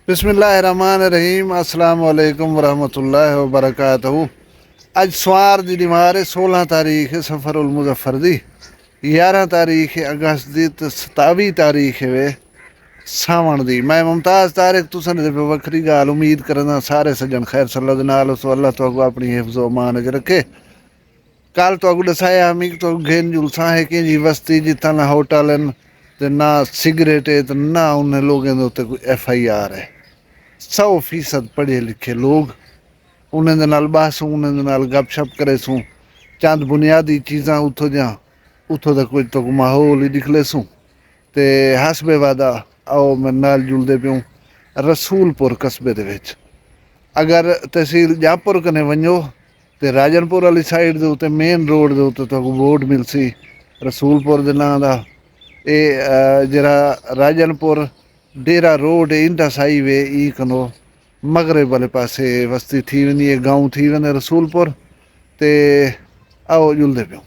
बिस्मिल्लाहिर्रहमानिर्रहीम अस्सलाम वालेकुम वरहमतुल्लाहि वबरकातहू। अज सवार दी निवार 16 तारीख सफ़रुल मुज़फ़्फ़र दी, 11 तारीख अगस्त दी ते 27 तारीख वे सावण दी। मैं मुमताज़ तारिक तुसन दे वखरी गाल उम्मीद करना सारे सज्जन खैर सल्लल्लाहु नाल सो अल्लाह तो अपनी हिफ्ज़ व मान च रखे। कल तो दसाया हमी तो घेन जुलसा है कि जी वस्ती जितना ना होटल ते ना सिगरेट है तो ना उन्हें लोगों के उत्ते कोई FIR है। 100% पढ़े लिखे लोग उन्हें दे नाल बहसूं उन्हें दे नाल गपशप करे सूं चंद बुनियादी चीज़ां उतो जा उतो का कुछ तो माहौल ही दिख ले सूं ते हसबे वादा आओ मैं नाल जुलदे पियूं रसूलपुर कस्बे दे विच। अगर तहसील जापुर कने वञो ते राजनपुर वाली साइड दे उत्ते मेन रोड दे उत्ते तो बोर्ड मिलसी रसूलपुर दे नां दा। जरा राजनपुर डेरा रोड इंडस हाईवे ई कनो मगरब वाले पासे वस्ती थी वेंदी है, गांव थी वेंदे रसूलपुर ते आओ जुलदे पियो।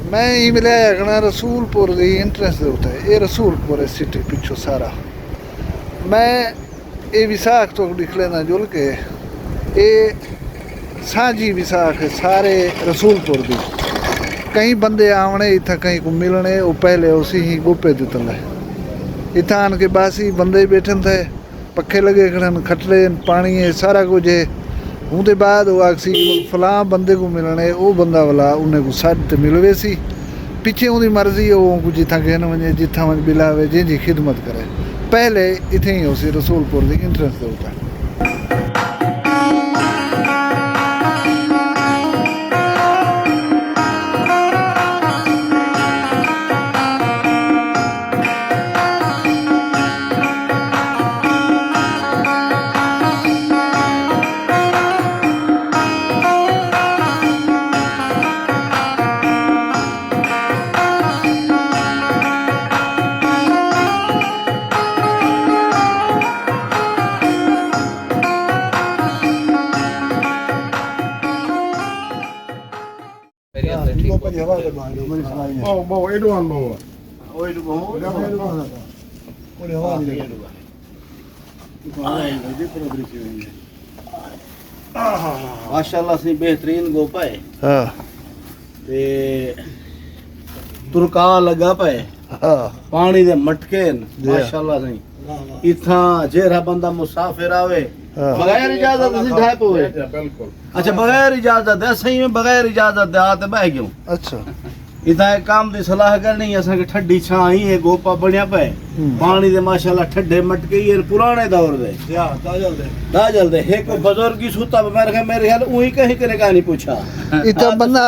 मैं ही मिले आखना रसूलपुर की इंटरेस्ट होता है ये रसूलपुर है सिटी पिछो सारा। मैं ये विसाख तो लिख लेना जुल के ये साझी विसाख है सारे रसूलपुर की। कई बंदे आवने इतना कहीं को मिलने वो पहले उसी ही गोपे दितल है इतना आन के बासी बंदे बैठन थे पखे लगे खड़न खटले पानी है सारा कुछ है। उनके बाद वो आखसी फलां बंदे को मिलने वो बंदा वाला उन्हें को साथ मिलवे सी पिछे उनकी मर्जी है वो को जिथा कहन वजे जिथा वज बिलावे जी खिदमत करे। पहले इतने ही उसी रसूलपुर की इंटरेस्ट होता है। माशाल्लाह से बेहतरीन गोपा है। हाँ ते तुरका लगा पे पानी दे मटके माशाल्लाह से इथा जेरा बंदा मुसाफिर आवे बगैर इजाजत से ढाए पोए। बिल्कुल अच्छा बगैर इजाजत है सही में बगैर इजाजत दे आते बह गयो। अच्छा इथा काम दी सलाह करनी असा के ठड्डी छां ही है गोपा बनया पे पानी दे माशाल्लाह ठड्डे मटके ये पुराने दौर दे दाजल दे एक बुजुर्ग की सूता मेरे ख्याल उही कहीं करे का नहीं पूछा इतना बंदा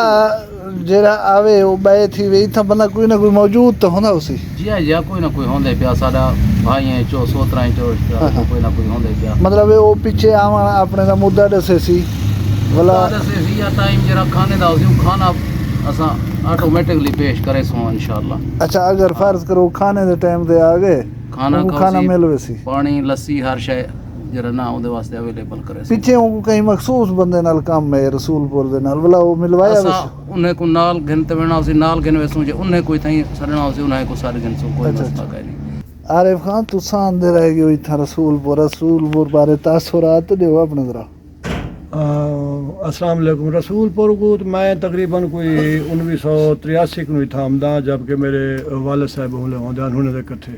जेरा आवे वो बे थी वे इतना बंदा कोई ना कोई मौजूद तो होना उसी जी जी कोई ना कोई होंदे पिया साडा भाई है चो सोतरा चो कोई ना कोई होंदे पिया मतलब वो पीछे आवन अपने दा मुद्दा दसे सी वाला दसे सी या टाइम जरा खाने दा उसी खाना असा ऑटोमेटिकली पेश करे सो इंशाल्लाह। अच्छा अगर फर्ज करो खाने दे टाइम ते आ गए ਖਾਣਾ ਉਹ ਖਾਣਾ ਮਿਲ ਵੈਸੀ ਪਾਣੀ ਲੱਸੀ ਹਰ ਸ਼ੈ ਜਿਹੜਾ ਨਾ ਉਹਦੇ ਵਾਸਤੇ ਅਵੇਲੇਬਲ ਕਰੇ ਸੀ ਪਿੱਛੇ ਉਹ ਕਈ ਮਖਸੂਸ ਬੰਦੇ ਨਾਲ ਕੰਮ ਹੈ ਰਸੂਲਪੁਰ ਦੇ ਨਾਲ ਭਲਾ ਉਹ ਮਿਲਵਾਇਆ ਅਸਾਂ ਵੈਸੇ ਉਹਨੇ ਕੋ ਨਾਲ ਗਿਣ ਤੇ ਬਣਾ ਸੀ ਨਾਲ ਗਿਣ ਵੈਸੂ ਜੇ ਉਹਨੇ ਕੋਈ ਥਾਈ ਸੜਨਾ ਸੀ ਉਹਨੇ ਕੋ ਸਾਰੇ ਗਿਣ ਸੋ ਕੋਈ ਅੱਛਾ, ਮਸਲਾ ਕਾ ਨਹੀਂ आरिफ खान तुसा आंदे रह गए इतना रसूलपुर बारे तासुरात दियो अपने जरा अस्सलाम वालेकुम। रसूलपुर को तो मैं तकरीबन कोई 1983 को था आमदा जबकि मेरे वालिद साहब होले होंदे उन्होंने दे इकट्ठे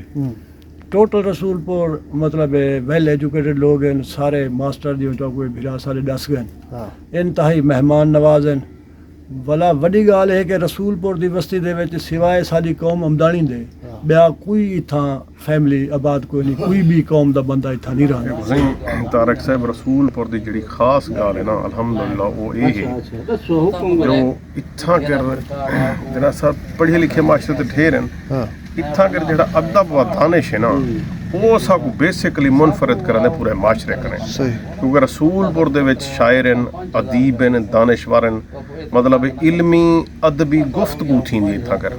टोटल रसूलपुर मतलब वेल एजुकेटेड लोग हैं सारे मास्टर जो तो कोई भिरा सारे 10 गए इंतहाई मेहमान नवाज हैं भला वड्डी गाल है कि रसूलपुर दी बस्ती दे विच सिवाए साडी कौम अमदानी दे बिया कोई इत्थां फैमिली आबाद कोई नहीं कोई भी कौम दा बंदा इत्थां नहीं रहा तारक साहब रसूलपुर दी जिहड़ी खास गाल है ना अल्हम्दुलिल्लाह वो ये है ਦੱਸੋ ਹੁਕਮ जो इत्थां कर जना सब पढ़े लिखे मास्टर ते ठेर हैं इत्थां कर जिहड़ा अदब व दानिश है ना वो साकू बेसिकली मुनफरद करने पूरे माशरे करें सही क्योंकि रसूलपुर दे विच शायर हैं अदीब हैं दानिशवर हैं मतलब इल्मी अदबी गुफ्तगू थींदी इत्थां कर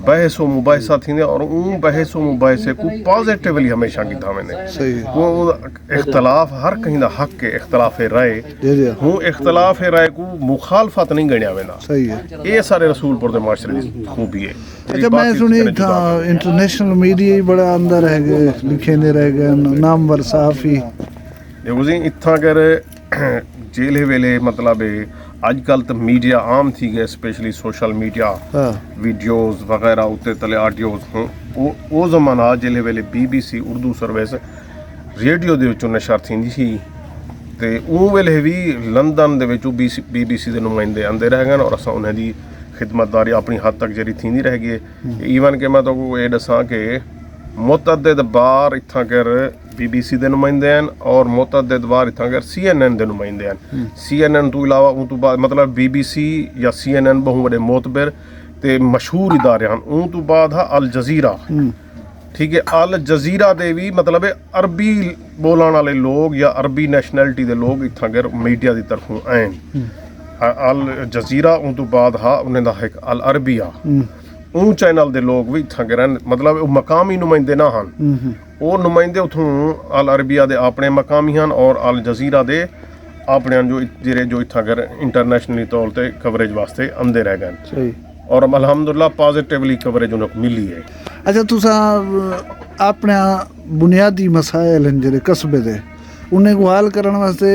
बहस व मुबाहिसा थींदे और उन बहस व मुबाहिसे को पॉजिटिवली हमेशा कीता वेंदे सही वो इख्तलाफ हर कहीं दा हक है इख्तलाफ राय दे दिया हूँ इख्तलाफ राय को मुखालफत नहीं गणिया वेंदा सही है ये सारे रसूलपुर दे माशरे दी खूबी है अच्छा मैं सुनी था इंटरनेशनल मीडिया ही बड़ा अंदर रह गए लिखे नहीं रह गए नामवर साफी देखो जी इत्थां कर जेल वेले मतलब अजकल तो मीडिया आम थी गए स्पेशली सोशल मीडिया वीडियोस वगैरह उत्ते तले ऑडियोस हों वो ज़माना जेले वेले BBC उर्दू सर्विस रेडियो दे विचों नशर थींदी सी ते उन वेले भी लंदन दे विचों BBC दे नुमाइंदे आंदे रह गए और असां उन्हां दी खिदमतदारी अपनी हद तक जरी थींदी रह गई ईवन के मैं तो ये दसां के मुतअद्दिद बार इत्थां कर BBC दे नुमाइंदे हैं और मुतअद्दिद बार इत्थां कर CNN दे नुमाइंदे हैं CNN तो इलावा उन तो बाद मतलब BBC या CNN बहुत बड़े मोतबर ते मशहूर इदारे हैं उन तो बाद है अल जजीरा ठीक है अल जजीरा दे भी मतलब अरबी बोलने वाले लोग या अरबी नैशनैलिटी दे लोग इत्थां कर मीडिया की तरफों आए अल जजीरा उन तो बाद हा उन्हें दा एक अल अरबिया उन चैनल दे लोग भी इत्थां के रहन मतलब मकामी नुमाइंदे ना हन वो नुमाइंदे उथों अल अरबिया दे अपने मकामी हन और अल जजीरा दे अपने जो जेरे जो इत्थां कर इंटरनेशनली तौर ते कवरेज वास्ते आंदे रह गए सही और अल्हम्दुलिल्लाह पॉजिटिवली कवरेज उन्हें मिली है अच्छा तुसा अपने बुनियादी मसाइल हैं जेरे कस्बे दे उन्हें को हल करने वास्ते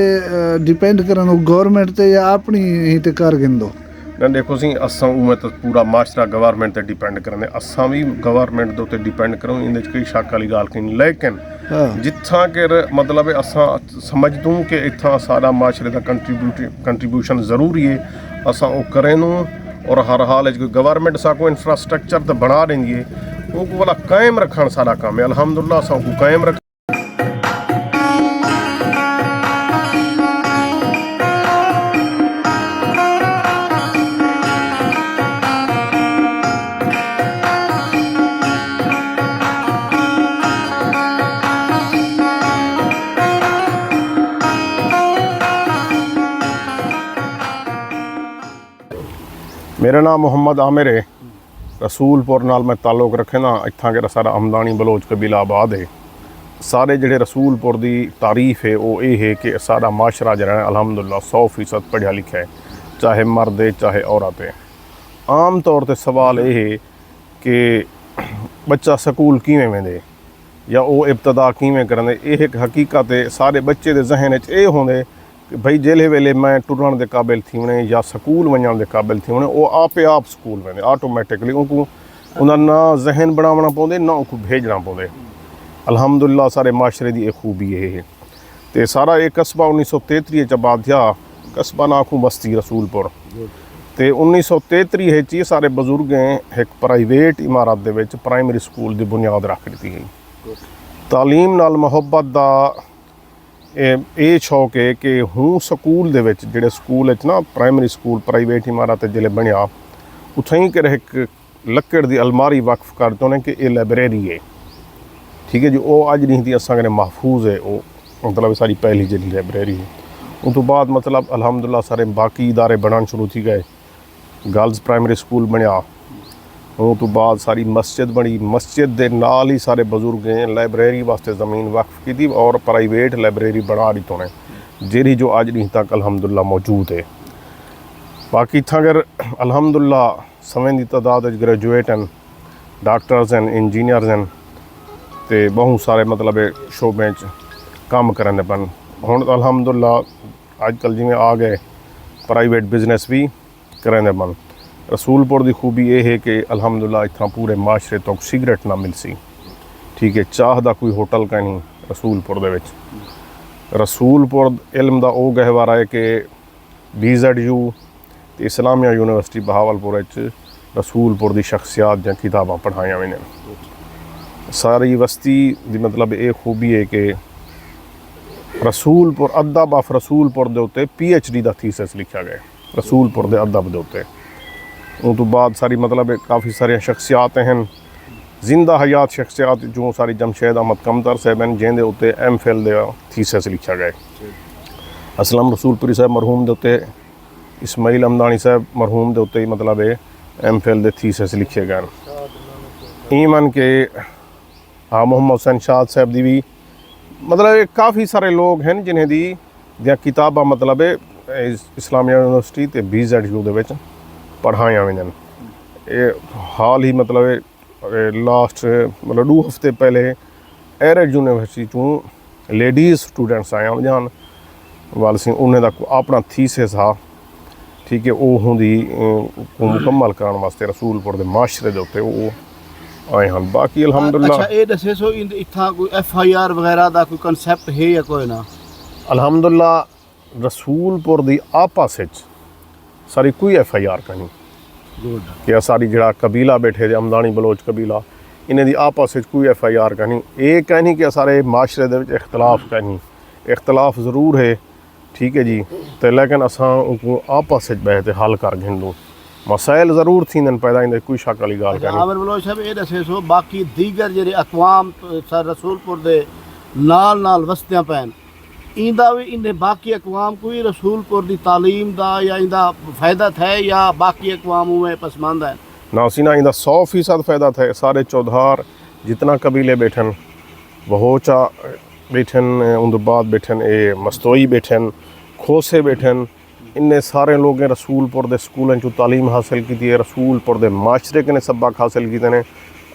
डिपेंड करन गवर्नमेंट ते या अपनी ही ते कर गिंदो ना देखो सी असां उमें तो पूरा माशरा गवर्नमेंट ते डिपेंड करने असां भी गवर्नमेंट दे उत्ते डिपेंड करूं इन कोई शक वाली गाल की नहीं लेकिन जित्थां कर मतलब असां समझदूं कि इत्थां सारा माशरे दा कंट्रीब्यूशन ज़रूरी है असां वो करें और हर हाल कोई गवर्नमेंट सा को इंफ्रास्ट्रक्चर तो बना देंगी उनको वाला कायम रखना सारा काम है अल्हम्दुलिल्लाह असां को कायम रख मेरा नाम मोहम्मद आमिर है रसूलपुर नाल मैं ताल्लुक रखे ना इत्थां के सारा हमदानी बलोच कबीला आबाद है सारे जिहड़े रसूलपुर की तारीफ है वो ये है कि सारा माशरा जरा अल्हम्दुलिल्लाह 100% पढ़िया लिखा है चाहे मर्द है चाहे औरत है आम तौर पर सवाल ये है कि बच्चा स्कूल किवें वेंदे या वो इब्तदा किवें करदे ये एक हकीकत है सारे बच्चे के जहन च ये होंदे कि भाई जेले वेले मैं टुरन के काबिल थी वने या स्कूल वजन के काबिल थी वने वो आपे आप स्कूल वेंदे ऑटोमैटिकली उनको उन्हें ना जहन बनावना पौंदे ना उनको भेजना पौंदे अल्हम्दुलिल्लाह सारे माशरे की एक खूबी है तो सारा ये कस्बा 1933 च बाधिया कस्बा ना आखूँ बस्ती रसूलपुर तो 1933 ये सारे बजुर्गें एक प्राइवेट इमारत दे विच प्राइमरी स्कूल की बुनियाद रख दी है तालीम नाल मुहब्बत का ये शौक है कि हूँ स्कूल दे विच जिहड़े स्कूल ना प्राइमरी स्कूल प्राइवेट इमारत जिले बनिया उत्थां ही कर एक लकड़ की अलमारी वक्फ कर चाहने कि ये लाइब्रेरी है ठीक है जी वो अज नहीं थी असां कने महफूज है वो मतलब सारी पहली जी लाइब्रेरी है उस तो बाद मतलब अल्हम्दुलिल्लाह सारे बाकी इदारे बनना शुरू थी गए गर्ल्स प्राइमरी स्कूल बनया ਉਹ ਤੋਂ ਬਾਅਦ ਸਾਰੀ ਮਸਜਿਦ ਬਣੀ, ਮਸਜਿਦ ਦੇ ਨਾਲ ਹੀ ਸਾਰੇ ਬਜ਼ੁਰਗ ਨੇ ਲਾਇਬ੍ਰੇਰੀ ਵਾਸਤੇ ਜ਼ਮੀਨ ਵਕਫ ਕੀਤੀ ਔਰ ਪ੍ਰਾਈਵੇਟ ਲਾਇਬ੍ਰੇਰੀ ਬਣਾ ਦਿੱਤੀ ਨੇ ਜਿਹੜੀ ਜੋ ਅੱਜ ਨਹੀਂ ਤੱਕ ਅਲਹਮਦੁਲਿਲਾ ਮੌਜੂਦ ਹੈ। बाकी इत्थां अगर अलहमदुल्ला समें की तादाद ग्रेजुएट हैं, डॉक्टर्स हैं, इंजीनियर्स हैं, तो बहुत सारे मतलब शोबे काम करने पन। हुण अलहमदुल्ला अजकल जिमें आ गए प्राइवेट बिजनेस भी करने पन। रसूलपुर की खूबी ये है कि अलहमदुल्ला इत्थां पूरे माशरे तो सिगरेट ना मिल सी, ठीक है। चाह का कोई होटल का नहीं रसूलपुर दे विच। रसूलपुर इल्म का वो गहवारा है कि BZU ते इस्लामिया यूनिवर्सिटी बहावलपुर रसूलपुर की शख्सियात दी किताबां पढ़ाई हुई ने। सारी बस्ती की मतलब ये खूबी है कि रसूलपुर अदब ऑफ रसूलपुर के उत्ते PhD का थीसिस लिखा गया रसूलपुर के अदब के उत्ते। उस तो बाद सारी मतलब काफ़ी सारिया शख्सियात हैं, जिंदा हयात शख्सियात जो सारी जमशेद अहमद कमतर साहब हैं जिन्हें उत्ते MPhil का थीसिस लिखा गया। असलम रसूलपुरी साहब मरहूम के उत्ते, इस्माइल अमदानी साहब मरहूम के उत्ते मतलब MPhil के थीसिस लिखे गए। ईवन के हाँ मोहम्मद हुसैन शाद साहब की भी मतलब काफ़ी सारे लोग हैं जिन्हें दी किताबां मतलब इस्लामिया यूनिवर्सिटी ते BZU दे विच पढ़ाई हुई हैं। ये हाल ही मतलब लास्ट मतलब 2 हफ्ते पहले एरज यूनिवर्सिटी चों लेडीज़ स्टूडेंट्स आए जहान वाल सिंह उन्हें दा अपना थीसिस हा, ठीक है, वो होंदी मुकम्मल करने वास्ते रसूलपुर के माशरे के उत्ते वो आए हैं। बाकी अलहमदुल्ला अच्छा ये दसे सो इत्थां कोई FIR वगैरह का कोई कंसेप्ट है या कोई ना? अलहमदुल्ला रसूलपुर की आपस सारी कोई FIR का नहीं कि सारी जड़ा कबीला बैठे अमदानी बलोच कबीला इन्हें दी आपस कोई FIR का नहीं। ये कहनी कि सारे माशरे दे विच इख्तलाफ का नहीं, इख्तलाफ ज़रूर है, ठीक है जी, तो लेकिन असां उनको आपस बैठ के हल कर गिनूँ मसाइल ज़रूर थी पैदा इन कोई शक वाली गाल अच्छा, आमिर बलोच साहब ये दसे सो बाकी दीगर जेह्ड़े अकवाम रसूलपुर दे नाल नाल वसदियां पैन इंदा भी इन्हें बाकी अकवाम कोई रसूलपुर की तालीम का या इंदा फ़ायदा थे या बाकी अकवाम में पसमानदा है? ना सीना इंदा 100% फ़ायदा थे। सारे चौधार जितना कबीले बैठन, बहोचा बैठन, उन बाद बैठन, ये मस्तोई बैठन, खोसे बैठन, इन्ने सारे लोग रसूलपुर के स्कूलों चो तालीम हासिल की है, रसूलपुर के माशरे के सबक हासिल किए हैं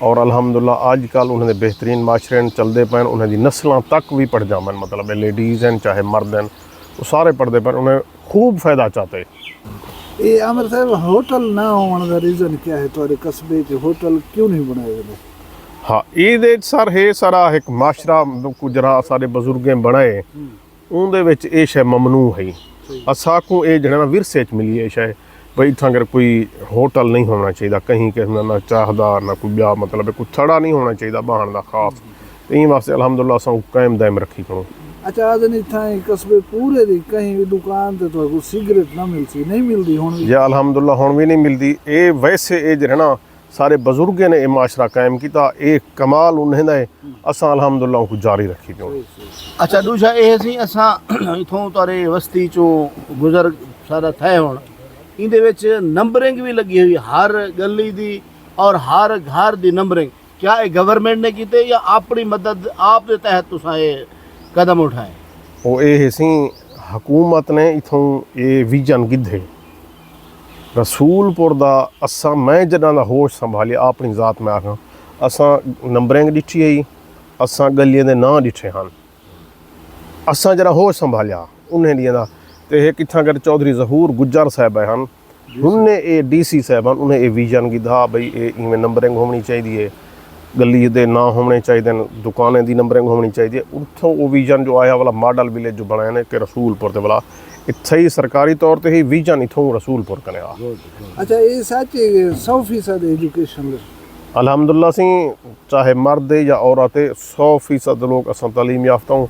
और अलहमदुल्ला अजकल उन्होंने बेहतरीन माशरे चलते पे, उन्होंने नस्लों तक भी पढ़ जावन मतलब लेडीज़ हैं चाहे मर्द हैं वो सारे पढ़ते पे, उन्हें खूब फायदा चाहते। ये आमिर साहब होटल ना होने का रीज़न क्या है? थोड़े कस्बे के होटल क्यों नहीं बनाए गए? हाँ ये सर है सारा एक माशरा जरा सारे बजुर्गें बनाए उनदे विच ये शै ममनू है। असाकू ये जड़ा विरसे च मिली है शै भाई इतना अगर कोई होटल नहीं होना चाहिए कहीं किसी ना चाहदा ना कोई ब्याह मतलब कोई थड़ा नहीं होना चाहिए बहान का खास, तो इन वास्ते अलहमदुल्ला असां कायम दायम रखी करो। अच्छा आज इतना कस्बे पूरे दी कहीं भी दुकान ते तो सिगरेट ना मिलती नहीं मिलती हुण या अलहमदुल्ला हुण भी नहीं मिलती। ये वैसे ये जरा ना सारे बजुर्गों ने यह माशरा कायम किया, ये कमाल उन्हें दा असां अलहमदुल्ला उनको जारी रखी क्यों। अच्छा दूसरा ये सी असां इथों तारे बस्ती चो गुजर सारा थे हुण इंदे विच नंबरिंग भी लगी हुई हर गली दी और हर घर दी नंबरिंग, क्या ये गवर्नमेंट ने कीते या अपनी मदद आप दे तहत तुसां ये कदम उठाए? वो ये सी हुकूमत ने इथों ये विजन गिद्धे रसूलपुर दा असां मैं जॾां दा होश संभालिया अपनी ज़ात में आखां असां नंबरिंग ॾिठी है, असां गलियां दे नां ॾिठे हैं, असां जरा होश संभालिया उन्हें ॾींहं दा ते हे किथां कर चौधरी ज़हूर गुज्जर साहब हैं उन्हें ये DC साहब हैं उन्हें ये विजन गिधा भाई ये इवें नंबरिंग होनी चाहिए, गली दे ना होने चाहिए, दुकानें की नंबरिंग होनी चाहिए। उतों वो विजन जो आया वाला मॉडल विलेज जो बनाया ने कि रसूलपुर वाला इतना ही सरकारी तौर पर ही विजन इतों रसूलपुर कने आ। अच्छा ये सच 100% एजुकेशन अलहमदुल्ला सी चाहे मर्द या औरतें 100% लोग असां तालीम याफ्ता हूँ।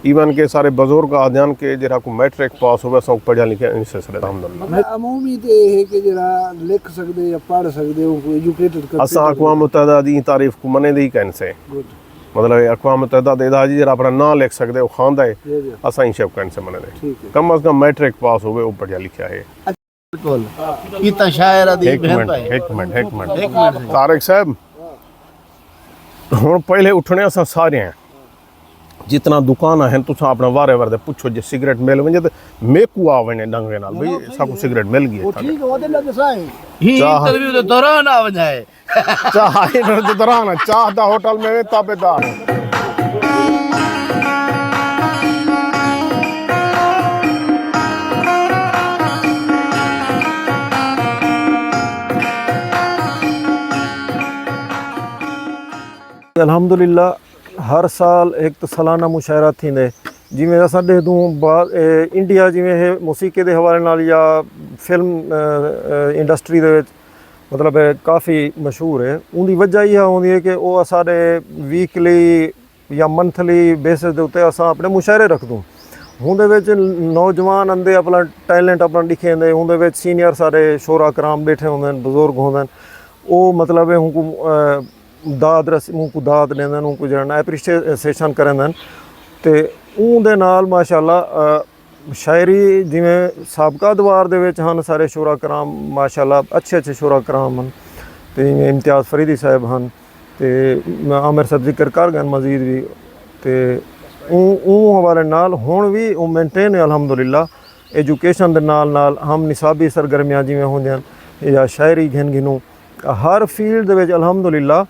इवन के सारे बुजुर्ग आदन के जरा को मैट्रिक पास हो असां पढ़िया लिखिया इन सिलसिले अलहमदुल्ला अमूमी ते है कि जरा लिख सकते या पढ़ सकते हो एजुकेटेड कर असां अक़वाम मुत्तहिदा दी तारीफ को मने दी कहन से मतलब अक़वाम मुत्तहिदा दे दा जी जरा अपना नाम लिख सकते हो खांदा है असां ही शब कहन से मने दे कम अज़ कम मैट्रिक पास हो वो पढ़िया लिखिया है। बिल्कुल इतना शायर दी एक बहन मिनट भाई एक मिनट एक मिनट एक मिनट तारिक साहब हुण पहले उठने असां सारे हैं जितना दुकान है तुसा अपना वारे वारे पुछो जे सिगरेट मिल वने तो मेकू आ वने डंगे नाल भाई सबको सिगरेट मिल गई है ठीक है ओदे लगे साई ही इंटरव्यू के दौरान आ वजाए चाह इन दौरान चाह दा होटल में ताबेदार अल्हम्दुलिल्लाह हर साल एक तो सालाना मुशायरा थींदे जिवें असां ॾेदूं इंडिया जिवें हे मौसीक़ी दे हवाले नाल या फिल्म इंडस्ट्री दे विच मतलब काफ़ी मशहूर है उनकी वजह यह होंदी है कि वो साढ़े वीकली या मंथली बेसिस दे उत्ते असां अपने मुशायरे रखदूं उहदे विच नौजवान आंदे अपना टैलेंट अपना दिखेंदे उहदे विच सीनियर सारे शोरा कराम बैठे होंदे बुजुर्ग होंदे वो मतलब उनको दाद उनको दाद देंदे उनको जरा एप्रीशिएशन करेंदे ते उहदे नाल माशाअल्लाह शायरी जिवें साबका दवार दे विच हन सारे शोरा कराम माशाअल्लाह अच्छे अच्छे शोरा कराम हन ते इम्तियाज़ फरीदी साहब हन ते आमिर साहब जिक्र कर गए मजीद भी ते हवाले नाल हुण भी वो मेनटेन है अल्हम्दुलिल्लाह एजुकेशन दे नाल नाल हम निसाबी सरगर्मियां जिवें होंदियां या शायरी घिन गिनूं हर फील्ड दे विच अल्हम्दुलिल्लाह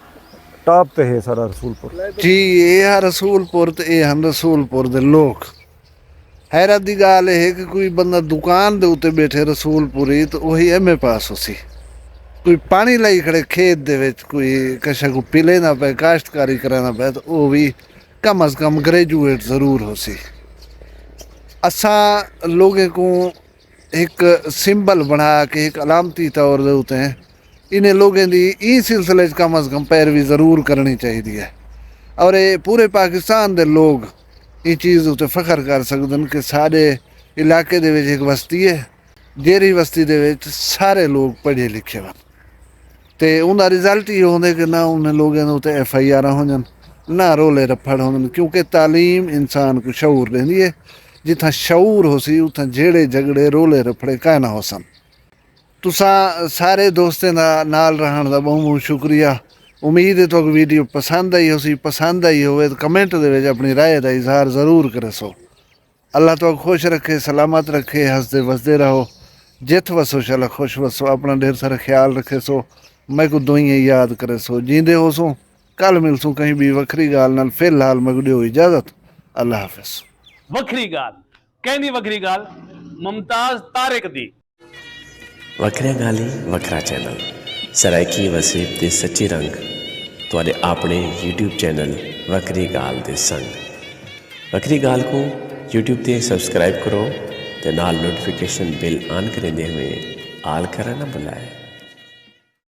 टॉप ते है सारा रसूलपुर जी ये है रसूलपुर ते ये हैं रसूलपुर दे लोग हैरत दी गाल है कि कोई बंदा दुकान दे उत्ते बैठे रसूलपुरी तो वही एमए पास हो सी कोई पानी लाई खड़े खेत दे विच कोई कशा को पिले ना पे काश्तकारी कराना पे तो वो भी कम अज कम ग्रेजुएट ज़रूर हो सी असा लोगों को एक सिंबल बना के एक अलामती तौर दे उत्ते हैं इन्हें लोगों की ई सिलसिले कम अज़ कम पैरवी ज़रूर करनी चाहिए है और ये पूरे पाकिस्तान दे लोग ये चीज़ उत्ते फख्र कर सकते हैं कि सारे इलाके दे विच एक बस्ती है जेरी बस्ती दे विच सारे लोग पढ़े लिखे वन ते उनका रिजल्ट ये होंगे कि ना उन्हें लोगों के उत्ते FIR हो जान ना रोले रफड़ होन क्योंकि तालीम इंसान को शऊर देंदी है जिथा शऊर हो सी उथा जेड़े झगड़े रोले रफड़े काह ना हो सन तुसा सारे दोस्तें दा नाल रहन दा बहुत बहुत शुक्रिया उम्मीद है तो वीडियो पसंद आई हो पसंद आई हो तो कमेंट दे विच अपनी राय का इजहार ज़रूर करे सो अल्लाह तो खुश रखे सलामत रखे हंसते वसदे रहो जित वसो शाला खुश वसो अपना ढेर सारा ख्याल रखे सो मैं को दुआएं याद करे सो जींदे हो सो कल मिलसूँ कहीं भी वखरी गाल नाल फिलहाल मैं को दियो इजाज़त अल्लाह हाफिज़ वखरी गाल कहनी वखरी गाल मुमताज तारिक दी वखरिया गाली वखरा चैनल सराइकी वसीब ते सच्ची रंग तुहाडे अपने YouTube चैनल वखरी गाल दे संग वखरी गाल को YouTube ते सब्सक्राइब करो ते नाल नोटिफिकेशन बिल ऑन करेंदे हुए आल करना ना भुलाए।